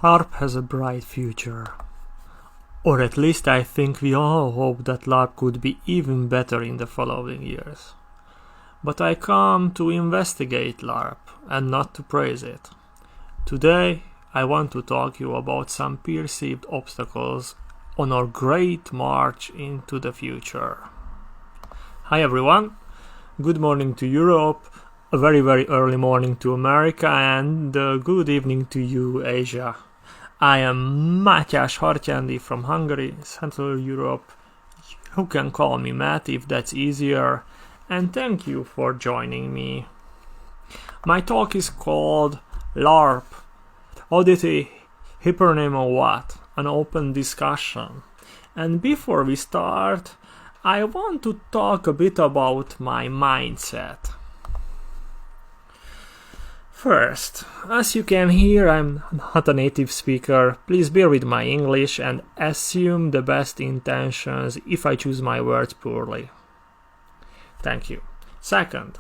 Larp has a bright future. Or at least I think we all hope that Larp could be even better in the following years. But I come to investigate Larp and not to praise it. Today I want to talk to you about some perceived obstacles on our great march into the future. Hi everyone, good morning to Europe, a very early morning to America, and good evening to you, Asia. I am Mátyás Hartyándi from Hungary, Central Europe. You can call me Matt if that's easier, and thank you for joining me. My talk is called Larp, Oddity, Hypernym or what? An open discussion. And before we start, I want to talk a bit about my mindset. First, as you can hear, I'm not a native speaker. Please bear with my English and assume the best intentions if I choose my words poorly. Thank you. Second,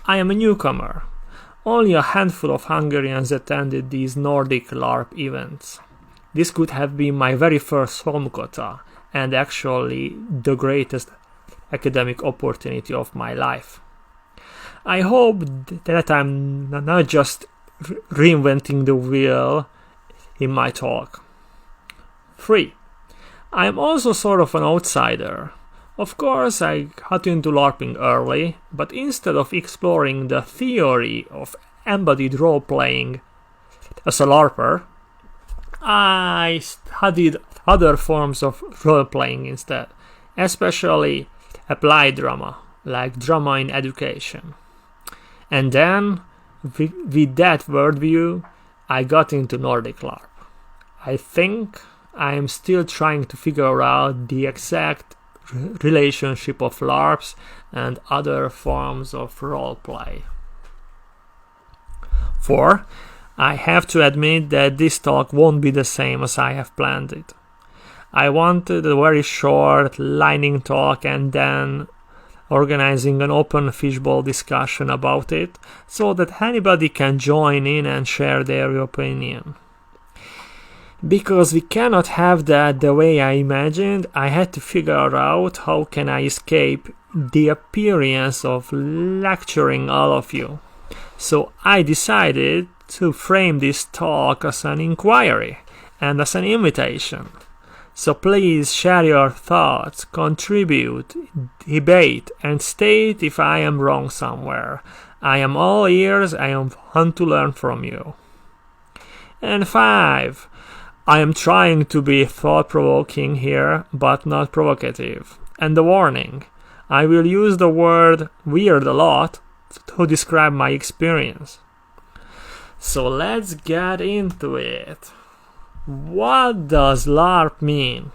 I am a newcomer. Only a handful of Hungarians attended these Nordic Larp events. This could have been my very first Solmukohta, and actually the greatest academic opportunity of my life. I hope that I'm not just reinventing the wheel in my talk. 3. I am also sort of an outsider. Of course, I got into LARPing early, but instead of exploring the theory of embodied role-playing as a LARPer, I studied other forms of role-playing instead, especially applied drama, like drama in education. And then, with that worldview, I got into Nordic Larp. I think I am still trying to figure out the exact relationship of LARPs and other forms of roleplay. 4. I have to admit that this talk won't be the same as I have planned it. I wanted a very short, lightning talk and then organizing an open fishbowl discussion about it so that anybody can join in and share their opinion. Because we cannot have that the way I imagined, I had to figure out how can I escape the appearance of lecturing all of you. So I decided to frame this talk as an inquiry and as an invitation. So please share your thoughts, contribute, debate, and state if I am wrong somewhere. I am all ears, I want to learn from you. And 5. I am trying to be thought-provoking here, but not provocative. And a warning, I will use the word weird a lot to describe my experience. So let's get into it. What does LARP mean?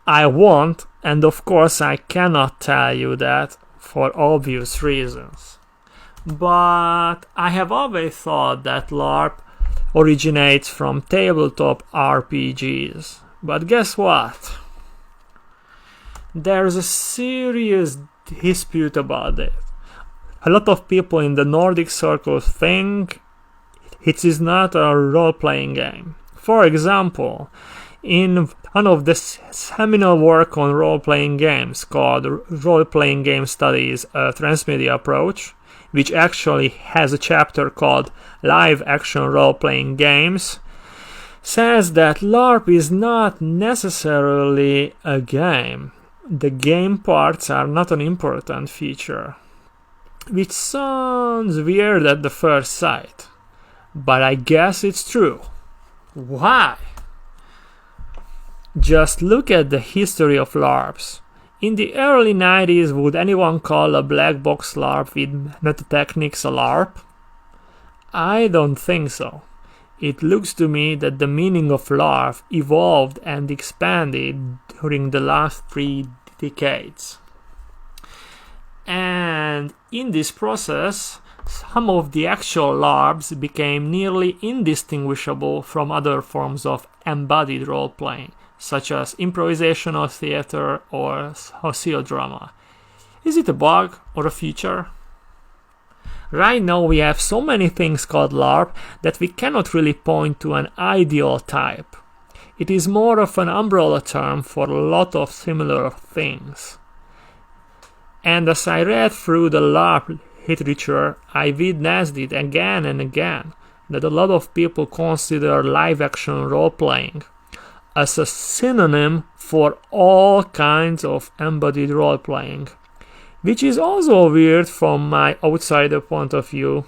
I won't, and of course I cannot tell you that for obvious reasons. But I have always thought that LARP originates from tabletop RPGs. But guess what? There's a serious dispute about it. A lot of people in the Nordic circles think it is not a role-playing game. For example, in one of the seminal work on role-playing games called Role-Playing Game Studies, a Transmedia Approach, which actually has a chapter called Live Action Role-Playing Games, says that LARP is not necessarily a game. The game parts are not an important feature, which sounds weird at the first sight, but I guess it's true. Why? Just look at the history of LARPs. In the early 90s, would anyone call a black box LARP with meta-techniques a LARP? I don't think so. It looks to me that the meaning of LARP evolved and expanded during the last 3 decades. And in this process, some of the actual LARPs became nearly indistinguishable from other forms of embodied role-playing, such as improvisational theater or socio drama. Is it a bug or a feature? Right now we have so many things called LARP that we cannot really point to an ideal type. It is more of an umbrella term for a lot of similar things. And as I read through the LARP literature, I witnessed it again and again, that a lot of people consider live-action role-playing as a synonym for all kinds of embodied role-playing, which is also weird from my outsider point of view.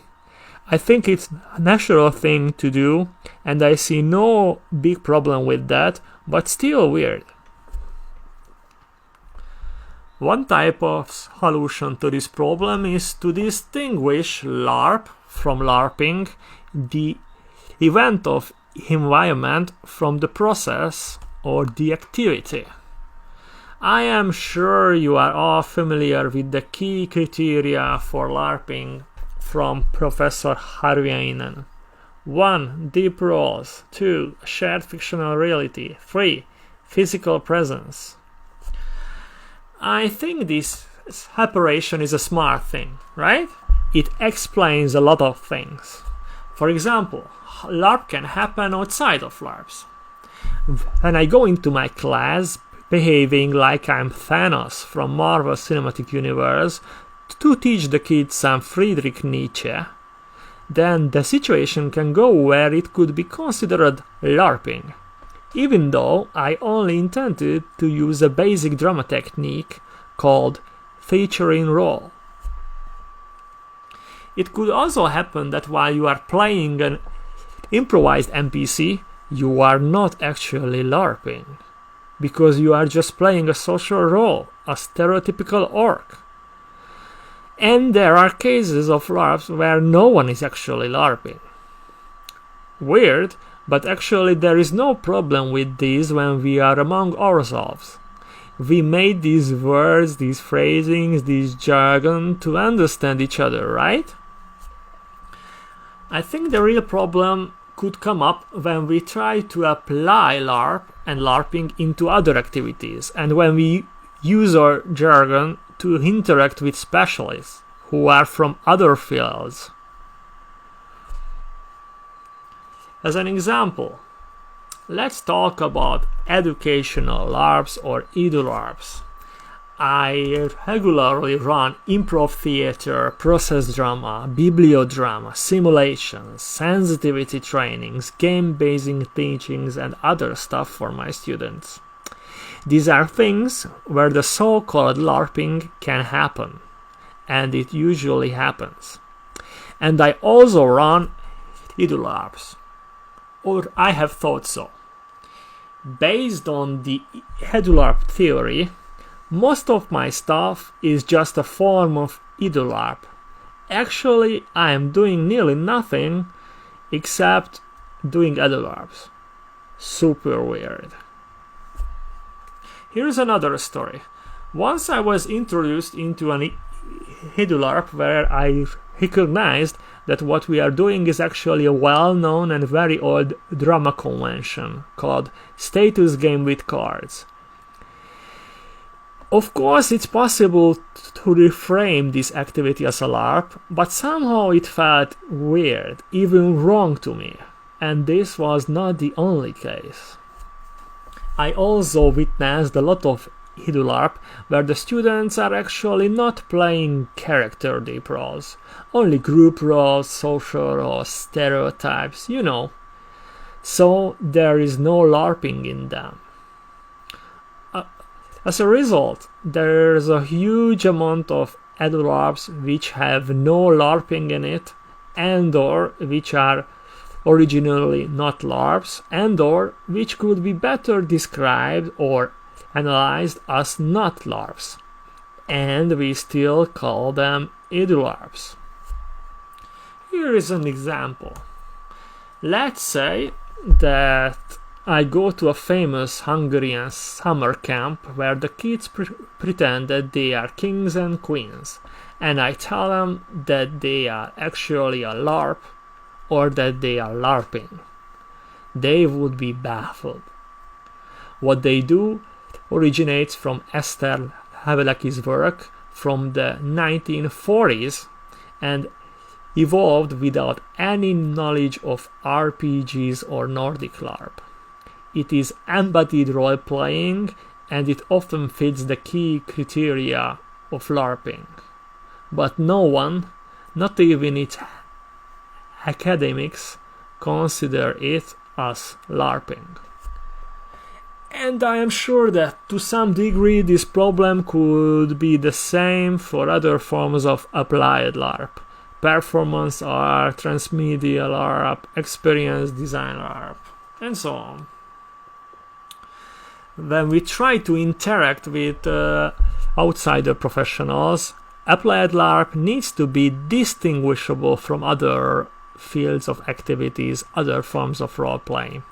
I think it's a natural thing to do, and I see no big problem with that, but still weird. One type of solution to this problem is to distinguish LARP from LARPing, the event of environment, from the process or the activity. I am sure you are all familiar with the key criteria for LARPing from Professor Hartyándi. 1. Deep roles. 2. Shared fictional reality. 3. Physical presence. I think this separation is a smart thing, right? It explains a lot of things. For example, LARP can happen outside of LARPs. When I go into my class behaving like I'm Thanos from Marvel Cinematic Universe to teach the kids some Friedrich Nietzsche, then the situation can go where it could be considered LARPing, even though I only intended to use a basic drama technique called featuring role. It could also happen that while you are playing an improvised NPC, you are not actually LARPing, because you are just playing a social role, a stereotypical orc. And there are cases of LARPs where no one is actually LARPing. Weird, but actually there is no problem with these when we are among ourselves. We made these words, these phrasings, this jargon to understand each other, right? I think the real problem could come up when we try to apply LARP and LARPing into other activities, and when we use our jargon to interact with specialists who are from other fields. As an example, let's talk about educational LARPs or edu-LARPs. I regularly run improv theater, process drama, bibliodrama, simulations, sensitivity trainings, game-based teachings, and other stuff for my students. These are things where the so-called LARPing can happen, and it usually happens. And I also run edu-LARPs, or I have thought so. Based on the edu-LARP theory, most of my stuff is just a form of edu-LARP. Actually, I am doing nearly nothing except doing edu-LARPs. Super weird. Here's another story. Once I was introduced into an edu-LARP where I recognized that what we are doing is actually a well-known and very old drama convention called status game with cards. Of course, it's possible to reframe this activity as a LARP, but somehow it felt weird, even wrong to me, and this was not the only case. I also witnessed a lot of edu-LARP where the students are actually not playing character deep roles, only group roles, social roles, stereotypes, you know. So there is no LARPing in them. As a result, there's a huge amount of edu-LARPs which have no LARPing in it, and or which are originally not LARPs, and or which could be better described or analyzed as not LARPs, and we still call them edu-LARPs. Here is an example. Let's say that I go to a famous Hungarian summer camp where the kids pretend that they are kings and queens, and I tell them that they are actually a LARP or that they are LARPing. They would be baffled. What they do originates from Esther Haveleki's work from the 1940s, and evolved without any knowledge of RPGs or Nordic LARP. It is embodied role-playing, and it often fits the key criteria of LARPing. But no one, not even its academics, consider it as LARPing. And I am sure that to some degree this problem could be the same for other forms of applied LARP. Performance art, transmedia LARP, experience design LARP, and so on. When we try to interact with outsider professionals, applied LARP needs to be distinguishable from other fields of activities, other forms of role-playing.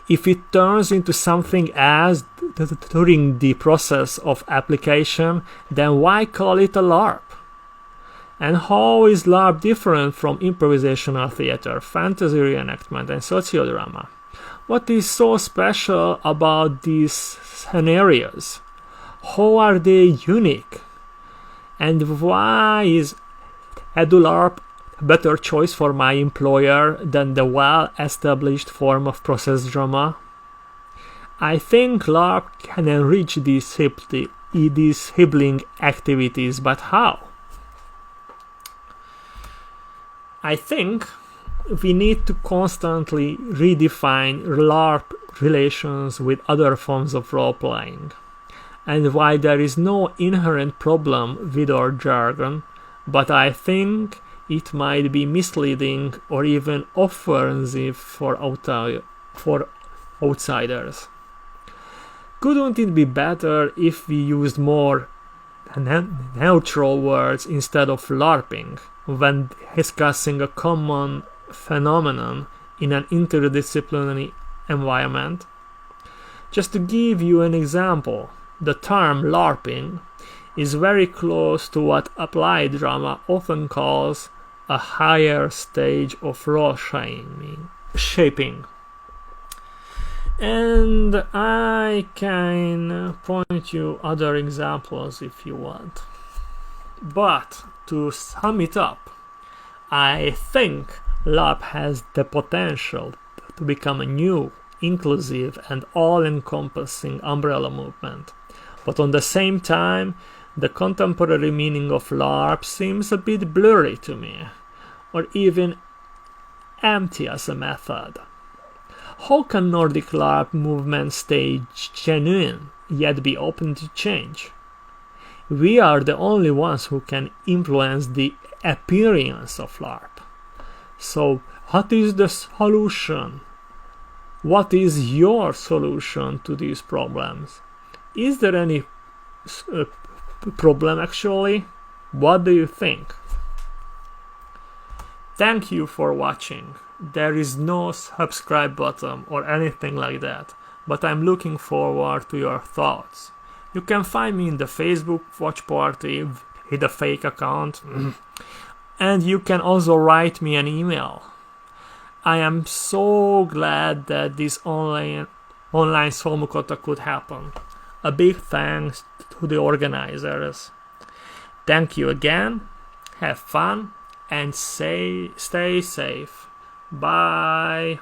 If it turns into something else during the process of application, then why call it a LARP? And how is LARP different from improvisational theater, fantasy reenactment, and sociodrama? What is so special about these scenarios? How are they unique? And why is EduLARP a better choice for my employer than the well-established form of process drama? I think LARP can enrich these sibling activities, but how? I think we need to constantly redefine LARP relations with other forms of role-playing. And while there is no inherent problem with our jargon, but I think it might be misleading or even offensive for outsiders. Couldn't it be better if we used more neutral words instead of LARPing when discussing a common phenomenon in an interdisciplinary environment? Just to give you an example, the term LARPing is very close to what applied drama often calls a higher stage of role shaping. And I can point you other examples if you want. But to sum it up, I think LARP has the potential to become a new, inclusive and all-encompassing umbrella movement. But on the same time, the contemporary meaning of LARP seems a bit blurry to me, or even empty as a method. How can Nordic LARP movement stay genuine, yet be open to change? We are the only ones who can influence the appearance of LARP. So, what is the solution? What is your solution to these problems? Is there any problem actually? What do you think? Thank you for watching. There is no subscribe button or anything like that, but I'm looking forward to your thoughts. You can find me in the Facebook watch party with a fake account, and you can also write me an email. I am so glad that this online Solmukohta could happen. A big thanks to the organizers. Thank you again, have fun, and stay safe. Bye.